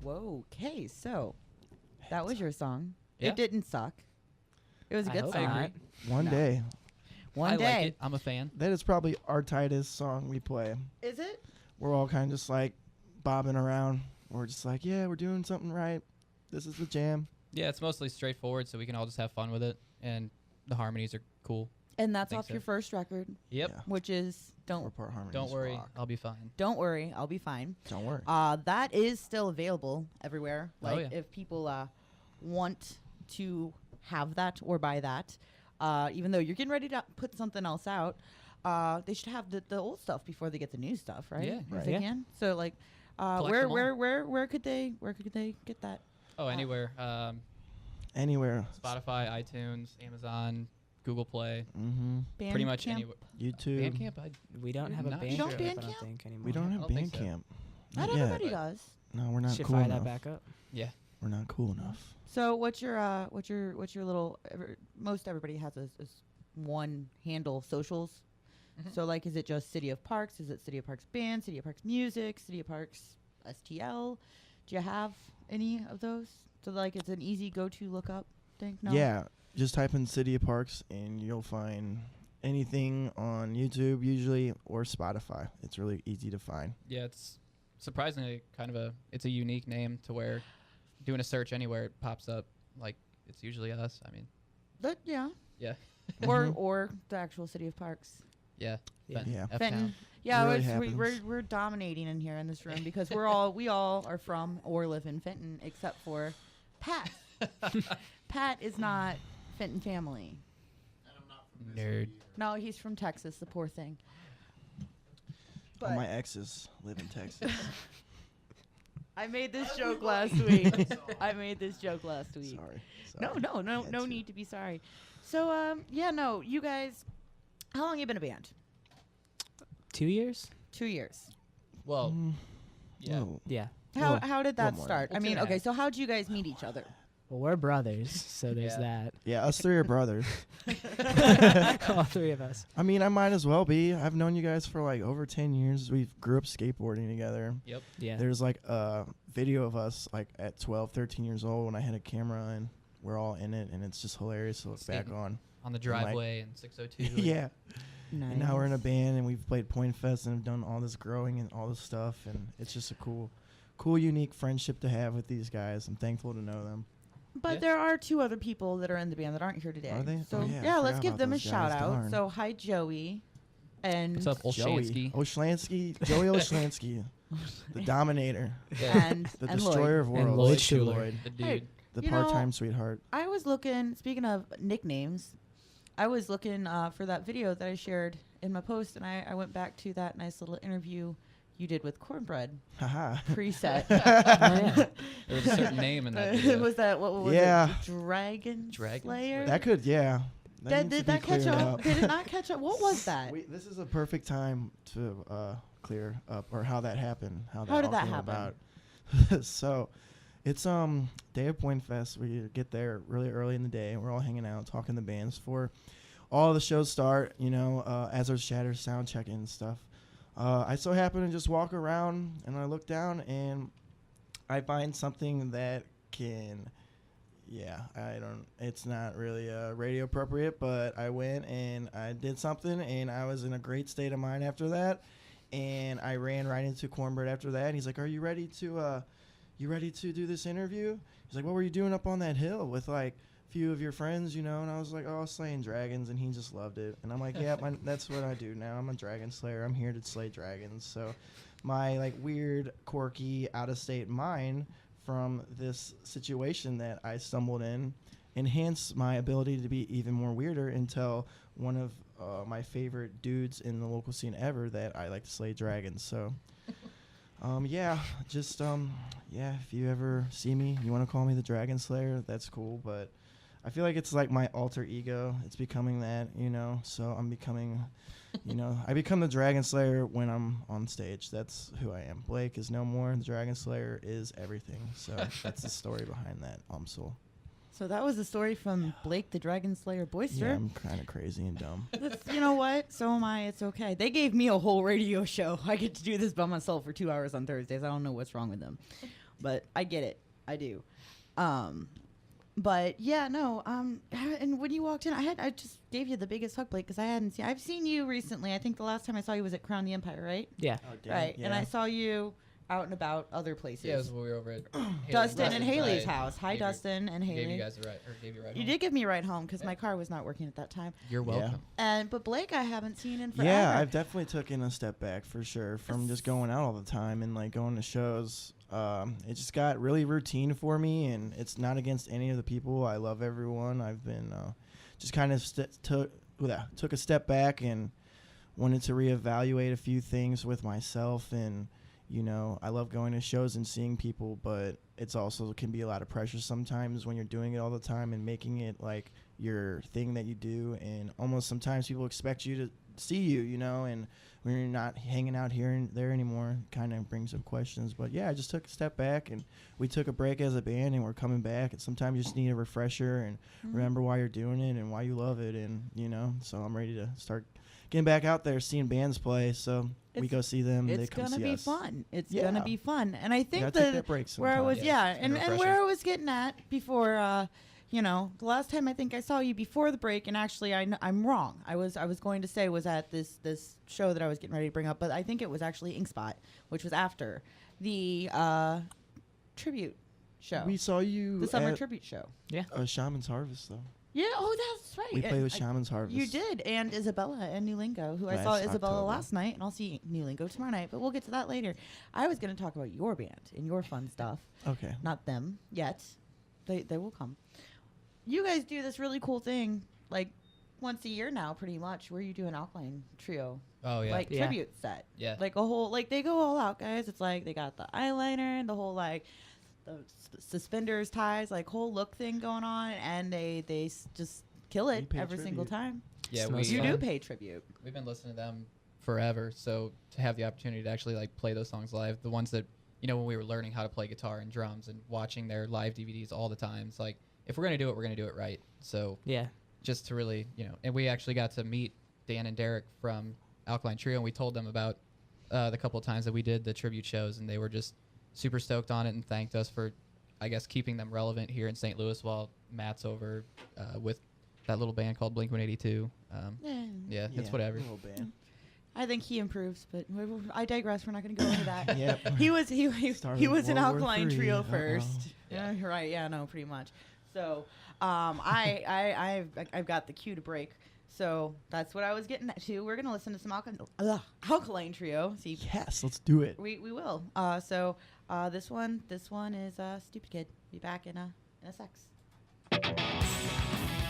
Whoa. Okay, so that was your song. Yeah. It didn't suck. It was a I good hope song. not. One No. day. One I day. like it. I'm a fan. That is probably our tightest song we play. Is it? We're all kind of just like bobbing around. We're just like, yeah, we're doing something right. This is the jam. Yeah, it's mostly straightforward, so we can all just have fun with it, and the harmonies are cool. And that's Think off so. your first record, Yep. Yeah. which is Four-part harmonies. Don't worry, rock. I'll be fine. Don't worry, I'll be fine. Don't worry. That is still available everywhere. Oh, Like yeah. if people want to have that or buy that, even though you're getting ready to put something else out, they should have the old stuff before they get the new stuff, right? Yeah. If Right. they Yeah. can. So like, Collect where them all. where could they get that? Oh, anywhere. Anywhere. Spotify, iTunes, Amazon, Google Play, Mm-hmm. pretty much Bandcamp? anywhere. YouTube. Bandcamp, We don't have a Not Bandcamp. sure. You don't I don't Bandcamp? think anymore. We don't I have don't think so. Bandcamp. Not yet. everybody does. No, we're not Should cool fire enough. that back up. yeah. We're not cool enough. So what's your little? Most everybody has a one handle socials. Mhm. So like, is it just City of Parks? Is it City of Parks Band? City of Parks Music? City of Parks STL? Do you have any of those? So like, it's an easy go-to look up thing. No? Yeah, just type in City of Parks and you'll find anything on YouTube usually or Spotify. It's really easy to find. Yeah, it's surprisingly kind of it's a unique name to where doing a search anywhere it pops up. Like, it's usually us. I mean, But yeah. yeah. Mhm. Or the actual City of Parks. Yeah. Yeah. Fenton, Yeah. F-Town. Fenton. Yeah, Really it's, we're happens. dominating in here in this room because we all are from or live in Fenton except for Pat. Pat is not Fenton family. Nerd. No, he's from Texas, the poor thing. All But my exes live in Texas. I made this joke last week. I made this joke last week. Sorry. No Had to. need to be sorry. So you guys, how long you been a band? 2 years? 2 years. Well, Mm, yeah. whoa. Yeah. How did that more. start? I Well, mean, 2.5. okay, so how'd you guys meet each other? Well, we're brothers, so there's Yeah. Yeah, us three are brothers. that. All three of us. I mean, I might as well be. I've known you guys for like over 10 years. We grew up skateboarding together. Yep. Yeah. There's like a video of us like at 12, 13 years old when I had a camera and we're all in it and it's just hilarious to look back Skating. on. On the driveway in 602. Yeah. Nice. And now we're in a band and we've played Point Fest and have done all this growing and all this stuff and it's just a cool, unique friendship to have with these guys. I'm thankful to know them. But Yeah. there are two other people that are in the band that aren't here today. Are they? So Oh, yeah, I yeah, let's forgot give about them a those shout guys. out. Darn. So hi Joey, and What's up, Joey Olshansky? Oshlansky, Joey Oshlansky, the Dominator, and the and destroyer Lloyd. of And worlds, Lloyd Lloyd, Schuler. The dude. Hey, the You know, part-time sweetheart. I was looking. Speaking of nicknames, I was looking for that video that I shared in my post, and I went back to that nice little interview you did with Cornbread Haha. preset. Oh, yeah. There was a certain name in that video. was that what was Yeah. it? Dragon Slayer. That could, yeah. Did needs to that be catch cleared up? Did it not catch up? What was that? This is a perfect time to clear up or how that happened. How How did all that came happen? About. So, it's day of Point Fest. We get there really early in the day. We're all hanging out, talking the bands for all the shows start. As our shatter sound check and stuff. I so happen to just walk around and I look down and I find something that can. Yeah, it's not really radio appropriate, but I went and I did something and I was in a great state of mind after that. And I ran right into Cornbread after that. He's like, "Are you ready to do this interview?" He's like, "What were you doing up on that hill with like a few of your friends, And I was like, "Oh, slaying dragons." And he just loved it. And I'm like, "Yeah, that's what I do now. I'm a dragon slayer. I'm here to slay dragons." So my like weird, quirky, out of state mind from this situation that I stumbled in enhanced my ability to be even more weirder until one of my favorite dudes in the local scene ever that I like to slay dragons. So if you ever see me, you want to call me the Dragon Slayer, that's cool, but I feel like it's like my alter ego. It's becoming that, so I'm becoming I become the Dragon Slayer when I'm on stage. That's who I am. Blake is no more. The Dragon Slayer is everything. So that's the story behind that UMSL. So that was the story from Blake the Dragon Slayer Boyster. Yeah, I'm kind of crazy and dumb. You know what? So am I. It's okay. They gave me a whole radio show. I get to do this by myself for 2 hours on Thursdays. I don't know what's wrong with them. but I get it. I do. But yeah, no. And when you walked in, I just gave you the biggest hug, Blake, because I've seen you recently. I think the last time I saw you was at Crown the Empire, right? Yeah. Oh, dang, Right. yeah. And I saw you out and about other places. Yeah, it was when we were over at Dustin and Dustin's Haley's side. house. Hi, Gave you- Dustin and Haley. Gave you guys a ride, or gave you a ride You home. did give me a ride home because Yeah. my car was not working at that time. You're welcome. But Blake, I haven't seen in forever. Yeah, I've definitely taken a step back for sure from just going out all the time and like going to shows. It just got really routine for me, and it's not against any of the people. I love everyone. I've been just kind of took a step back and wanted to reevaluate a few things with myself. And you know, I love going to shows and seeing people, but it's also can be a lot of pressure sometimes when you're doing it all the time and making it like your thing that you do. And almost sometimes people expect you to see you, you know, and when you're not hanging out here and there anymore, kind of brings up questions. But yeah, I just took a step back, and we took a break as a band, and we're coming back. And sometimes you just need a refresher and remember why you're doing it and why you love it. And you know, so I'm ready to start getting back out there, seeing bands play. So we It's- go see them. They It's come gonna see be us. fun. It's Yeah. gonna be fun. And I think Gotta take that break where I was, sometimes. yeah, And and where refreshing. I was getting at before, you know, the last time I think I saw you before the break, and actually I'm wrong. I was going to say was at this show that I was getting ready to bring up, but I think it was actually Ink Spot, which was after the tribute show, We saw you the summer at tribute show. Shaman's Harvest, though. Yeah, oh, that's right. We played with I- Shaman's Harvest. You did, and Isabella and New Lingo, who I saw Last Isabella October. last night, and I'll see New Lingo tomorrow night, but we'll get to that later. I was going to talk about your band and your fun stuff. Okay. Not them yet. They will come. You guys do this really cool thing, like once a year now, pretty much, where you do an Alkaline Trio, Oh yeah. like Yeah. tribute set. Yeah. Like a whole, like they go all out, guys. It's like they got the eyeliner and the whole like the suspenders, ties, like whole look thing going on, and they just kill it pay every single tribute. time. Yeah, It's we most You fun. do pay tribute. we've been listening to them forever. So to have the opportunity to actually like play those songs live, the ones that when we were learning how to play guitar and drums and watching their live DVDs all the time, it's like if we're gonna do it, we're gonna do it right. So Yeah. just to really, and we actually got to meet Dan and Derek from Alkaline Trio, and we told them about the couple of times that we did the tribute shows, and they were just super stoked on it and thanked us for, I guess, keeping them relevant here in St. Louis while Matt's over with that little band called Blink-182. Yeah, it's whatever. A little band. I think he improves, but I digress. We're not going to go into that. Yep. He was Started he was an World War Alkaline III. Trio Uh-oh. first. Yeah. Yeah, right. Yeah, no, pretty much. So, I've got the cue to break. So that's what I was getting at too. We're gonna listen to some Alkaline Trio. See, Yes, let's do it. we will. So this one is Stupid Kid. Be back in a sex.